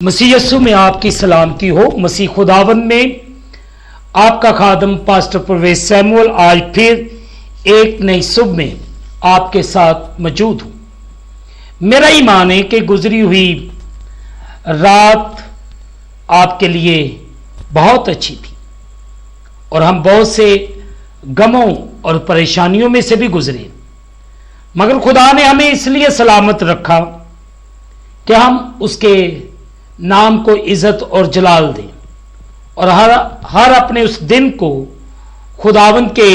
मसीह यस्सु में आपकी सलामती हो। मसीह खुदावंद में आपका खादम पास्टर परवेज सैमुअल आज फिर एक नई सुबह में आपके साथ मौजूद हूं। मेरा ईमान है कि गुजरी हुई रात आपके लिए बहुत अच्छी थी और हम बहुत से गमों और परेशानियों में से भी गुजरे, मगर खुदा ने हमें इसलिए सलामत रखा कि हम उसके नाम को इज्जत और जलाल दें और हर अपने उस दिन को खुदावंद के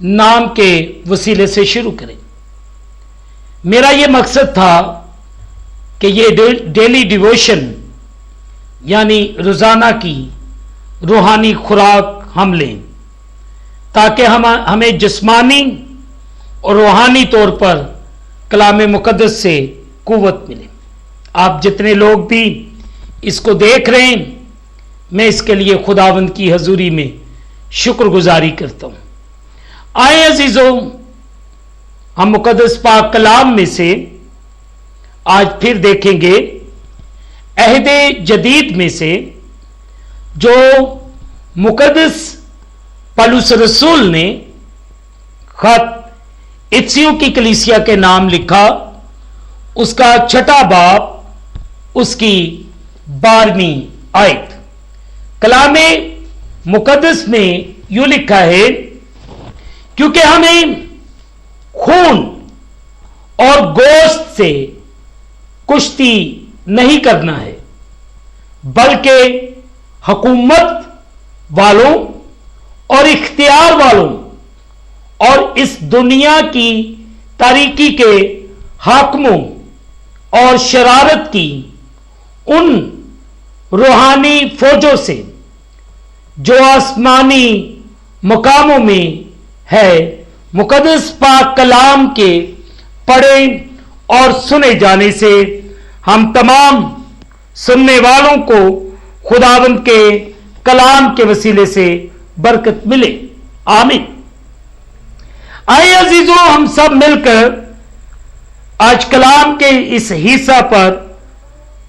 नाम के वसीले से शुरू करें। मेरा यह मकसद था कि ये डेली डिवोशन यानी रोजाना की रूहानी खुराक हम लें ताकि हमें जिस्मानी और रूहानी तौर पर कलाम मुकद्दस से कुव्वत मिले। आप जितने लोग भी इसको देख रहे हैं, मैं इसके लिए खुदावंद की हजूरी में शुक्रगुजारी करता हूं। आए अजीजों, हम मुकद्दस पाक कलाम में से आज फिर देखेंगे अहदे जदीद में से जो मुकद्दस पौलुस रसूल ने खत इफिसियों की कलीसिया के नाम लिखा, उसका 6वां बाब, उसकी 12वीं आयत। कलामे मुकद्दस में यूं लिखा है, क्योंकि हमें खून और गोश्त से कुश्ती नहीं करना है, बल्कि हुकूमत वालों और इख्तियार वालों और इस दुनिया की तारीकी के हाकिमों और शरारत की उन रूहानी फौजों से जो आसमानी मकामों में है। मुकद्दस पाक कलाम के पढ़े और सुने जाने से हम तमाम सुनने वालों को खुदावंद के कलाम के वसीले से बरकत मिले। आमीन। आइए अजीजों, हम सब मिलकर आज कलाम के इस हिस्सा पर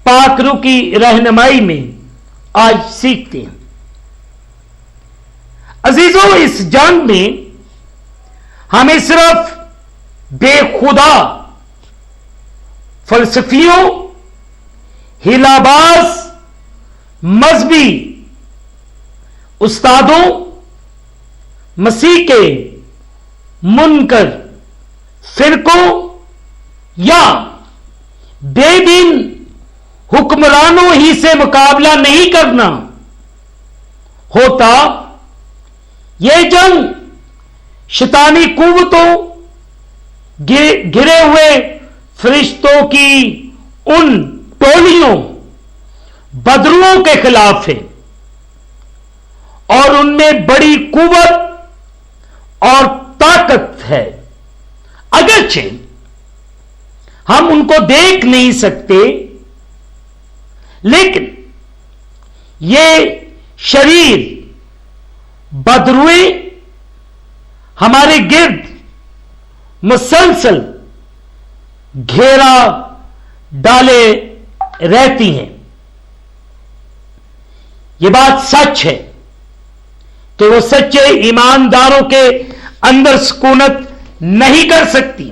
पाक रूह की रहनुमाई में आज सीखते हैं। अजीजों, इस जंग में हमें सिर्फ बेखुदा फलसफियों, हिलाबाज मजहबी उस्तादों, मसीह के मुनकर फिरकों या बेदीन हुक्मरानों ही से मुकाबला नहीं करना होता। यह जंग शैतानी कुव्वतों, गिरे हुए फरिश्तों की उन टोलियों, बदरुओं के खिलाफ है और उनमें बड़ी कुव्वत और ताकत है। अगरचे हम उनको देख नहीं सकते, लेकिन ये शरीर बदरुए हमारे गिर्द मुसलसल घेरा डाले रहती हैं। ये बात सच है कि वो सच्चे ईमानदारों के अंदर सुकूनत नहीं कर सकती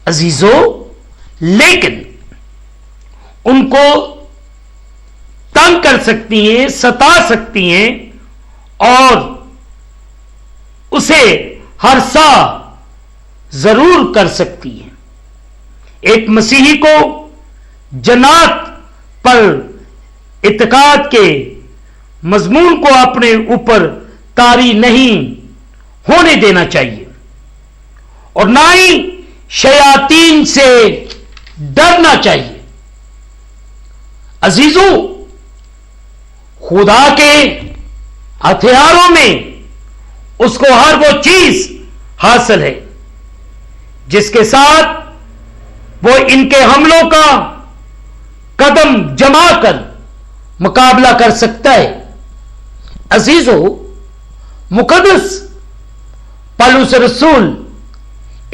अजीजों, लेकिन उनको तंग कर सकती हैं, सता सकती हैं और उसे हर्षा जरूर कर सकती हैं। एक मसीही को जन्नत पर इत्तेकाद के मजमून को अपने ऊपर तारी नहीं होने देना चाहिए और ना ही शयातीन से डरना चाहिए। अजीजों, खुदा के हथियारों में उसको हर वो चीज हासिल है जिसके साथ वो इनके हमलों का कदम जमा कर मुकाबला कर सकता है। अजीजों, मुकद्दस पौलुस रसूल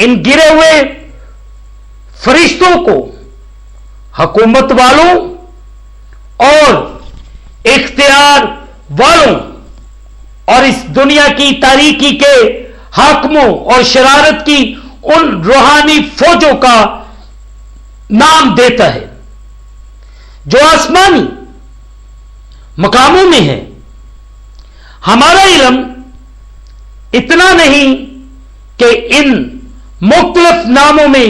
इन गिरे हुए फरिश्तों को, हुकूमत वालों और इख्तियार वालों और इस दुनिया की तारीकी के हाकिमों और शरारत की उन रूहानी फौजों का नाम देता है जो आसमानी मकामों में है। हमारा इल्म इतना नहीं कि इन मुख्तलिफ नामों में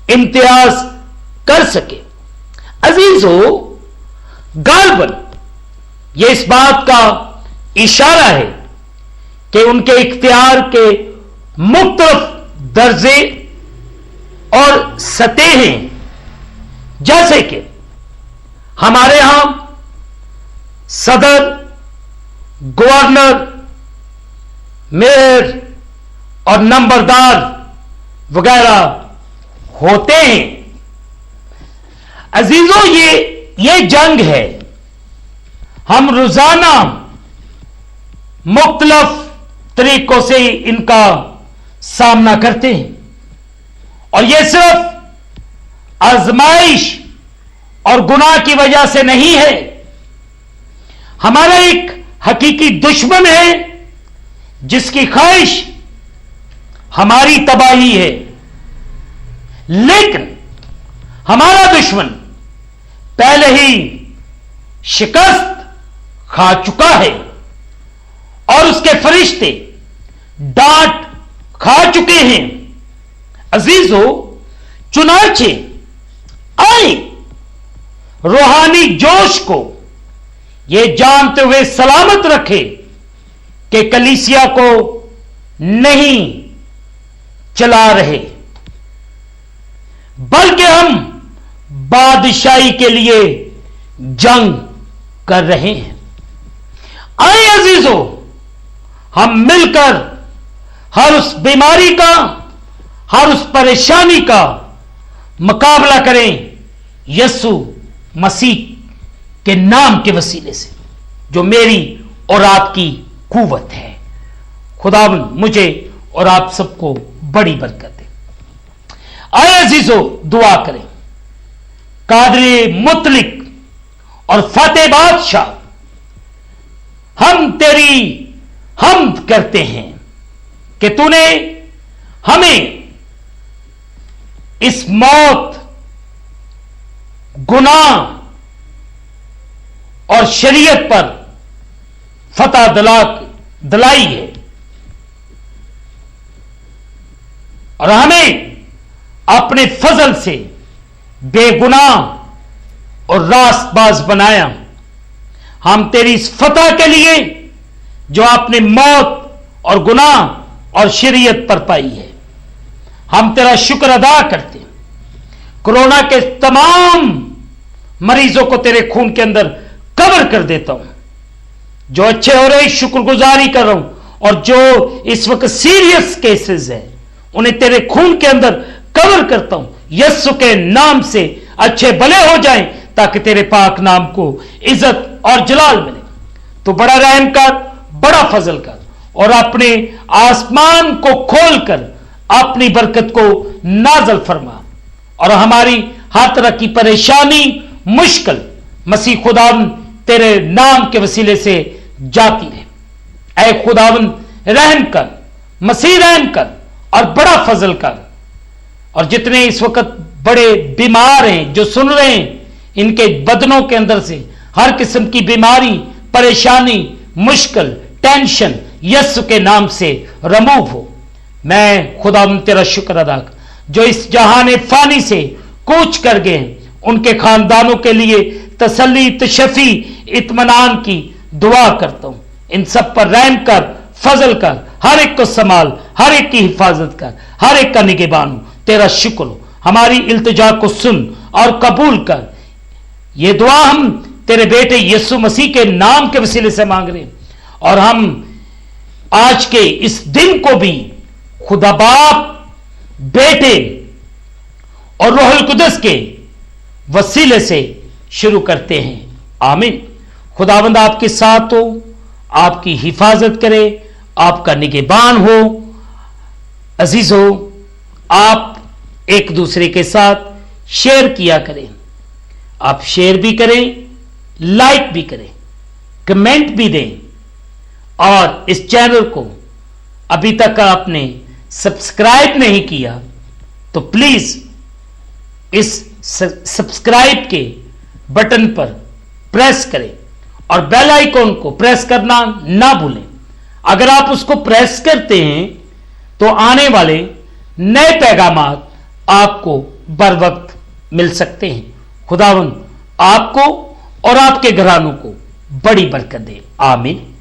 इम्तियाज कर सके। अजीजों, गालबन यह इस बात का इशारा है कि उनके इख्तियार के मुख्तलिफ दर्जे और सतहें, जैसे कि हमारे यहां सदर, गवर्नर, मेयर और नंबरदार वगैरह होते हैं। अजीजों, ये जंग है। हम रोजाना मुख्तलिफ तरीकों से इनका सामना करते हैं और यह सिर्फ आजमाइश और गुनाह की वजह से नहीं है। हमारा एक हकीकी दुश्मन है जिसकी ख्वाहिश हमारी तबाही है, लेकिन हमारा दुश्मन पहले ही शिकस्त खा चुका है और उसके फरिश्ते डांट खा चुके हैं। अजीजों, चुनाचे आए रूहानी जोश को यह जानते हुए सलामत रखे कि कलीसिया को नहीं चला रहे, बल्कि हम बादशाही के लिए जंग कर रहे हैं। आए अजीजों, हम मिलकर हर उस बीमारी का, हर उस परेशानी का मुकाबला करें यीशु मसीह के नाम के वसीले से, जो मेरी और आपकी कुव्वत है। खुदावंद मुझे और आप सबको बड़ी बरकत दे। आए अजीजों, दुआ करें। कादर मुतलिक और फतेह बादशाह, हम तेरी हमद करते हैं कि तूने हमें इस मौत, गुनाह और शरीयत पर फतह दिलाई है और हमें अपने फजल से बेगुनाह और रास्तबाज बनाया। हम तेरी इस फतह के लिए जो आपने मौत और गुनाह और शरीयत पर पाई है, हम तेरा शुक्र अदा करते हैं। कोरोना के तमाम मरीजों को तेरे खून के अंदर कवर कर देता हूं। जो अच्छे हो रहे शुक्रगुजारी कर रहा हूं और जो इस वक्त सीरियस केसेस है उन्हें तेरे खून के अंदर कवर करता हूं। यीशु के नाम से अच्छे भले हो जाएं ताकि तेरे पाक नाम को इज्जत और जलाल मिले। तो बड़ा रहम कर, बड़ा फजल कर और अपने आसमान को खोलकर अपनी बरकत को नाजल फरमा और हमारी हर तरह की परेशानी, मुश्किल मसीह खुदावन तेरे नाम के वसीले से जाती रहे। ऐ खुदावन रहम कर, मसीह रहम कर और बड़ा फजल कर। और जितने इस वक्त बड़े बीमार हैं, जो सुन रहे हैं, इनके बदनों के अंदर से हर किस्म की बीमारी, परेशानी, मुश्किल, टेंशन यीशु के नाम से रिमूव हो। मैं खुदावन तेरा शुक्र अदा कर, जो इस जहान फानी से कूच कर गए हैं, उनके खानदानों के लिए तसल्ली, तशफी, इत्मीनान की दुआ करता हूं। इन सब पर रहम कर, फजल कर, हर एक को संभाल, हर एक की हिफाजत कर, हर एक का निगहबान हो। तेरा शुक्र हो। हमारी इल्तिजा को सुन और कबूल कर। ये दुआ हम तेरे बेटे यीशु मसीह के नाम के वसीले से मांग रहे हैं और हम आज के इस दिन को भी खुदा बाप, बेटे और रूहुल कुदस के वसीले से शुरू करते हैं। आमीन। खुदावंद आपके साथ हो, आपकी हिफाजत करे, आपका निगहबान हो। अजीजों, आप एक दूसरे के साथ शेयर किया करें। आप शेयर भी करें, लाइक भी करें, कमेंट भी दें, और इस चैनल को अभी तक आपने सब्सक्राइब नहीं किया तो प्लीज इस सब्सक्राइब के बटन पर प्रेस करें और बेल आइकॉन को प्रेस करना ना भूलें। अगर आप उसको प्रेस करते हैं तो आने वाले नए पैगामात आपको बर वक्त मिल सकते हैं। खुदावंद आपको और आपके घरानों को बड़ी बरकत दे। आमीन।